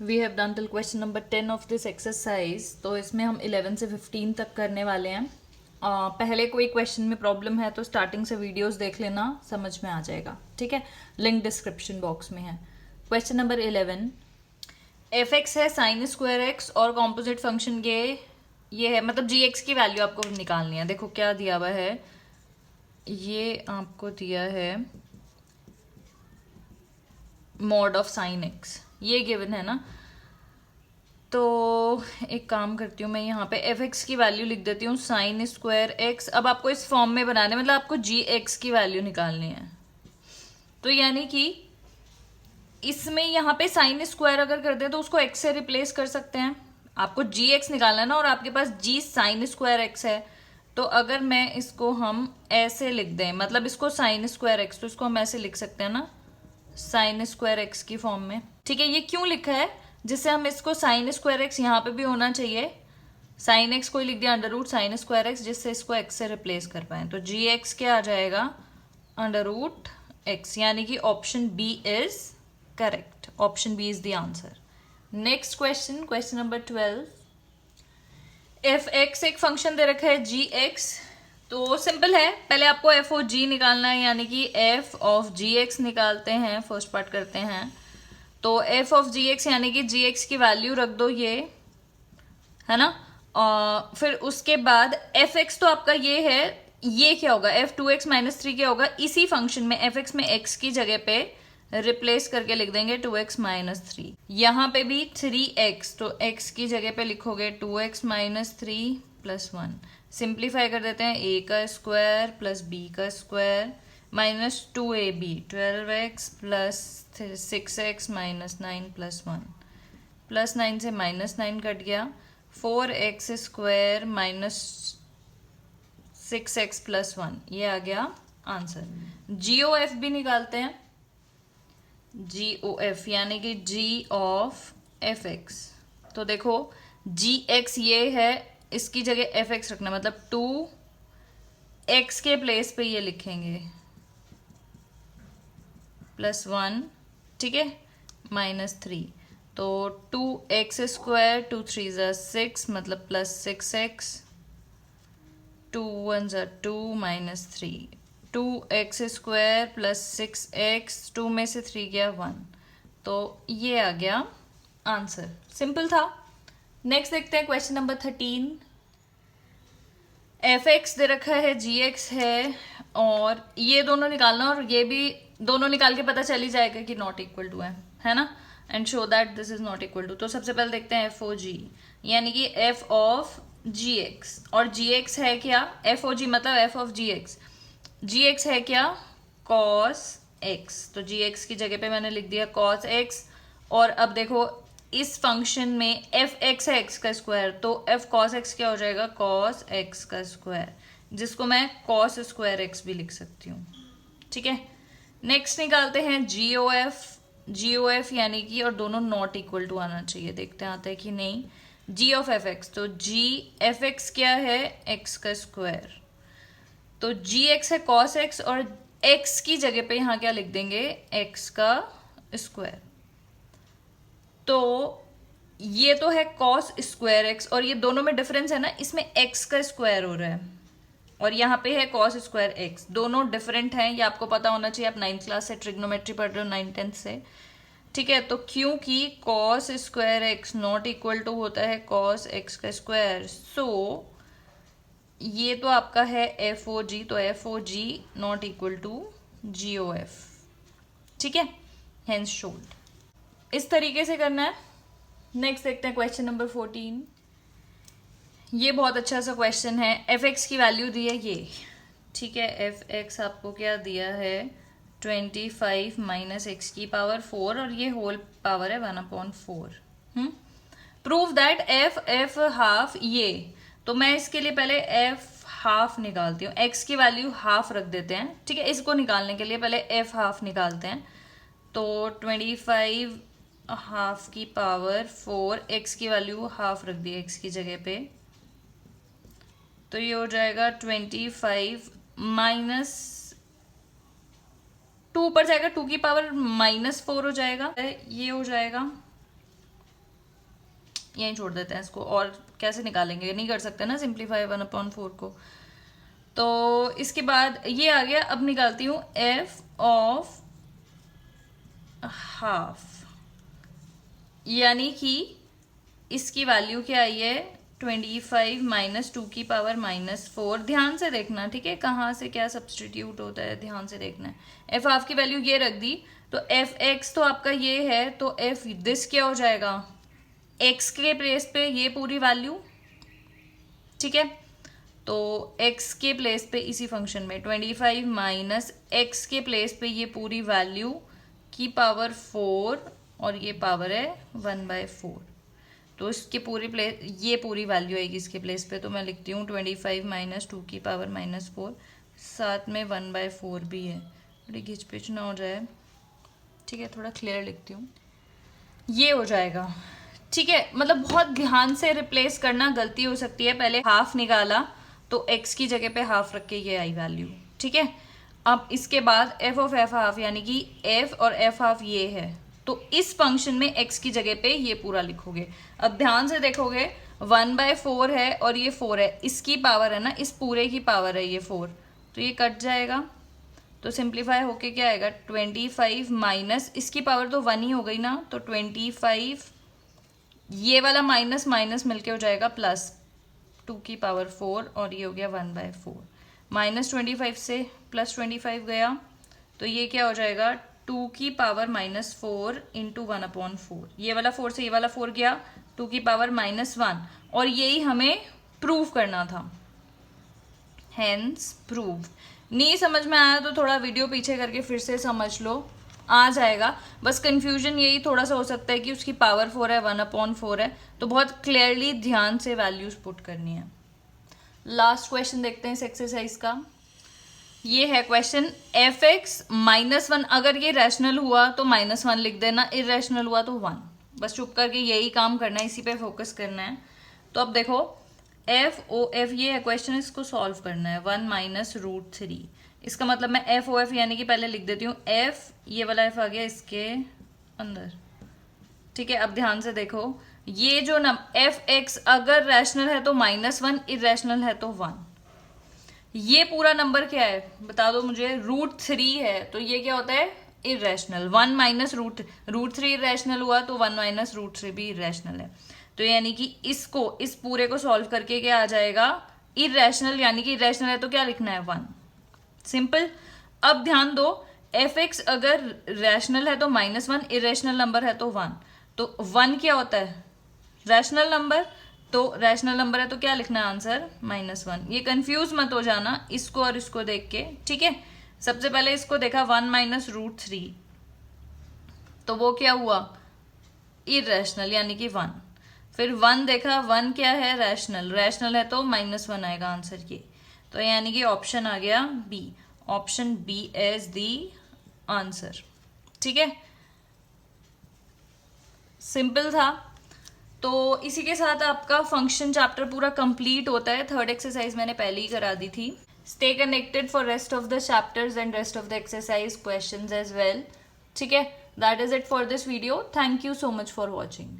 We have done till question number 10 of this exercise. तो इसमें हम 11 से 15 तक करने वाले हैं। पहले कोई क्वेश्चन में प्रॉब्लम है तो स्टार्टिंग से वीडियोस देख लेना, समझ में आ जाएगा। ठीक है, लिंक डिस्क्रिप्शन बॉक्स में है। क्वेश्चन नंबर 11, एफ एक्स है साइन स्क्वायर एक्स और कॉम्पोजिट फंक्शन ये है, मतलब जी एक्स की वैल्यू आपको निकालनी है। देखो क्या दिया हुआ है, ये आपको दिया है मॉड ऑफ साइन एक्स, ये गिवन है ना। तो एक काम करती हूँ मैं, यहाँ पे एफ एक्स की वैल्यू लिख देती हूँ साइन स्क्वायर एक्स। अब आपको इस फॉर्म में बनाने, मतलब आपको जी एक्स की वैल्यू निकालनी है। तो यानी कि इसमें यहाँ पे साइन स्क्वायर अगर कर दे तो उसको एक्स से रिप्लेस कर सकते हैं। आपको जी एक्स निकालना है ना, और आपके पास जी साइन स्क्वायर एक्स है। तो अगर मैं इसको हम ऐसे लिख दें, मतलब इसको साइन स्क्वायर एक्स, तो इसको हम ऐसे लिख सकते हैं ना, साइन स्क्वायर एक्स की फॉर्म में। ठीक है, ये क्यों लिखा है, जिससे हम इसको साइन स्क्वायर एक्स यहाँ पे भी होना चाहिए, साइन एक्स को ही लिख दिया under root sine square x, जिससे इसको एक्स से रिप्लेस कर पाए। तो जी एक्स क्या आ जाएगा, अंडर रूट एक्स, यानी कि option B is correct. Option B is the answer. Next question, question number 12, F x एक फंक्शन दे रखा है जी एक्स। तो सिंपल है, पहले आपको एफ ओ जी निकालना है, यानी कि एफ ऑफ जी एक्स निकालते हैं, फर्स्ट पार्ट करते हैं। तो एफ ऑफ जी एक्स यानी कि जी एक्स की वैल्यू रख दो, ये है ना। फिर उसके बाद एफ एक्स तो आपका ये है, ये क्या होगा, F two x minus three क्या होगा, इसी फंक्शन में एफ एक्स में एक्स की जगह पे रिप्लेस करके लिख देंगे टू एक्स माइनस थ्री। यहाँ पे भी थ्री एक्स, तो एक्स की जगह पे लिखोगे two x minus three plus one. Simplify कर देते हैं, ए का स्क्वायर प्लस बी का square minus two A B, 12x plus 6x minus 9 plus one, plus 9 से माइनस 9 कट गया, 4x square minus 6x plus one, ये आ गया answer. जी O F भी निकालते हैं, जी ओ एफ यानी कि जी ऑफ एफ एक्स। तो देखो जी एक्स ये है, इसकी जगह एफ एक्स रखना, मतलब टू एक्स के प्लेस पे ये लिखेंगे प्लस वन, ठीक है, माइनस थ्री। तो two x square, two three ज़ा सिक्स, मतलब plus six x, two one ज़ा two minus three, two x square plus six x, two में से थ्री गया वन, तो ये आ गया आंसर। सिंपल था। नेक्स्ट देखते हैं क्वेश्चन नंबर 13, एफ एक्स दे रखा है जी एक्स है, और ये दोनों निकालना, और ये भी दोनों निकाल के पता चल ही जाएगा कि नॉट इक्वल टू है ना, and show that this is not equal to. तो सबसे पहले देखते हैं एफ ओ जी, यानी कि एफ ऑफ जी एक्स, और जी एक्स है क्या, एफ ओ जी मतलब F of G x, G x है क्या, कॉस एक्स। तो जी एक्स की जगह पे मैंने लिख दिया कॉस एक्स। और अब देखो इस फंक्शन में एफ एक्स है एक्स का स्क्वायर, तो एफ कॉस एक्स क्या हो जाएगा, कॉस एक्स का स्क्वायर, जिसको मैं कॉस स्क्वायर एक्स भी लिख सकती हूँ। ठीक है, नेक्स्ट निकालते हैं जी ओ एफ। जी ओ एफ यानी कि, और दोनों नॉट इक्वल टू आना चाहिए, देखते हैं आता है कि नहीं। जी ऑफ एफ एक्स, तो जी एफ एक्स क्या है, एक्स का स्क्वायर, तो जी एक्स है कॉस एक्स, और एक्स की जगह पे यहाँ क्या लिख देंगे, एक्स का स्क्वायर। तो ये तो है कॉस स्क्वायर एक्स, और ये दोनों में डिफरेंस है ना, इसमें एक्स का स्क्वायर हो रहा है, और यहाँ पे है कॉस स्क्वायर एक्स, दोनों डिफरेंट हैं, ये आपको पता होना चाहिए, आप 9th क्लास से ट्रिग्नोमेट्री पढ़ रहे हो, 9th-10th से। ठीक है, तो क्योंकि cos square x not equal to होता है कॉस एक्स का स्क्वायर, सो ये तो आपका है एफ ओ जी, तो F O G not equal to G O F. ठीक है, हेंस शोल्ड। इस तरीके से करना है। नेक्स्ट देखते हैं क्वेश्चन नंबर 14। ये बहुत अच्छा सा क्वेश्चन है, एफ एक्स की वैल्यू दी है ये, ठीक है, एफ एक्स आपको क्या दिया है, 25 माइनस एक्स की पावर 4, और ये होल पावर है 1/4। प्रूव दैट एफ हाफ, ये तो मैं इसके लिए पहले एफ हाफ निकालती हूँ, एक्स की वैल्यू हाफ रख देते हैं। ठीक है, इसको निकालने के लिए पहले एफ हाफ निकालते हैं। तो 25 हाफ की पावर 4, एक्स की वैल्यू हाफ रख दी एक्स की जगह पे, तो ये हो जाएगा 25 माइनस टू पर जाएगा, 2 की पावर -4 हो जाएगा, ये हो जाएगा यहीं छोड़ देते हैं इसको, और कैसे निकालेंगे, नहीं कर सकते ना सिंप्लीफाई 1/4 को। तो इसके बाद ये आ गया। अब निकालती हूँ एफ ऑफ हाफ, यानी कि इसकी वैल्यू क्या आई है 25 माइनस 2 की पावर -4। ध्यान से देखना, ठीक है, कहाँ से क्या सब्सटीट्यूट होता है ध्यान से देखना है। एफ हाफ की वैल्यू ये रख दी, तो एफ एक्स तो आपका ये है, तो एफ दिस क्या हो जाएगा, एक्स के प्लेस पे ये पूरी वैल्यू, ठीक है। तो x के प्लेस पे इसी फंक्शन में 25 माइनस एक्स के प्लेस पे ये पूरी वैल्यू की पावर 4, और ये पावर है 1/4। तो इसके पूरी प्लेस ये पूरी वैल्यू आएगी इसके प्लेस पे, तो मैं लिखती हूँ 25 माइनस 2 की पावर -4, साथ में 1/4 भी है, थोड़ी घिच पिच ना हो जाए, ठीक है, थोड़ा क्लियर लिखती हूँ, ये हो जाएगा, ठीक है। मतलब बहुत ध्यान से रिप्लेस करना, गलती हो सकती है, पहले हाफ निकाला तो x की जगह पे हाफ रख के ये आई वैल्यू, ठीक है। अब इसके बाद f ऑफ f हाफ, यानी कि f और f हाफ ये है, तो इस फंक्शन में x की जगह पे ये पूरा लिखोगे। अब ध्यान से देखोगे 1/4 है और ये 4 है, इसकी पावर है ना, इस पूरे की पावर है ये 4, तो ये कट जाएगा, तो सिंप्लीफाई होके क्या आएगा 25 माइनस इसकी पावर तो 1 ही हो गई ना, तो 25, ये वाला माइनस माइनस मिलके हो जाएगा प्लस 2 की पावर 4, और ये हो गया 1/4। -25 से +25 गया, तो ये क्या हो जाएगा 2 की पावर -4 इंटू 1/4। ये वाला 4 से ये वाला 4 गया, 2 की पावर -1, और यही हमें प्रूव करना था, हेंस प्रूव। नहीं समझ में आया तो थोड़ा वीडियो पीछे करके फिर से समझ लो, आ जाएगा। बस कंफ्यूजन यही थोड़ा सा हो सकता है कि उसकी पावर 4 है, 1/4 है, तो बहुत क्लियरली ध्यान से वैल्यूज पुट करनी है। लास्ट क्वेश्चन देखते हैं इस एक्सरसाइज का। ये है क्वेश्चन, f(x) -1, अगर ये रैशनल हुआ तो -1 लिख देना, इरेशनल हुआ तो 1। बस चुप करके यही काम करना है, इसी पे फोकस करना है। तो अब देखो f(OF) ये है क्वेश्चन, इसको सॉल्व करना है। 1 माइनस √3, इसका मतलब मैं f(OF) यानी कि पहले लिख देती हूँ f, ये वाला f आ गया इसके अंदर, ठीक है। अब ध्यान से देखो, ये जो f(x) अगर रैशनल है तो -1, इरेशनल है तो 1। ये पूरा नंबर क्या है बता दो मुझे, √3 है, तो ये क्या होता है इरेशनल। 1 माइनस √3 इरेशनल हुआ, तो 1 माइनस √3 भी इरेशनल है। तो यानी कि इसको, इस पूरे को सॉल्व करके क्या आ जाएगा इरेशनल, यानी कि इरेशनल है तो क्या लिखना है 1, सिंपल। अब ध्यान दो, f(x) अगर रैशनल है तो -1, इरेशनल नंबर है तो 1, तो 1 क्या होता है रैशनल नंबर, तो रैशनल नंबर है तो क्या लिखना है आंसर -1। ये कंफ्यूज मत हो जाना इसको और इसको देख के, ठीक है। सबसे पहले इसको देखा 1 माइनस √3, तो वो क्या हुआ इरेशनल यानी कि 1। फिर 1 देखा, 1 क्या है रैशनल, रैशनल है तो -1 आएगा आंसर के, तो यानी कि ऑप्शन आ गया B, option B is the answer, ठीक है। सिंपल था। तो इसी के साथ आपका फंक्शन चैप्टर पूरा कंप्लीट होता है। थर्ड एक्सरसाइज मैंने पहले ही करा दी थी। Stay connected for rest of the chapters and rest of the exercise questions as well, ठीक है। That is it for this video. Thank you so much for watching.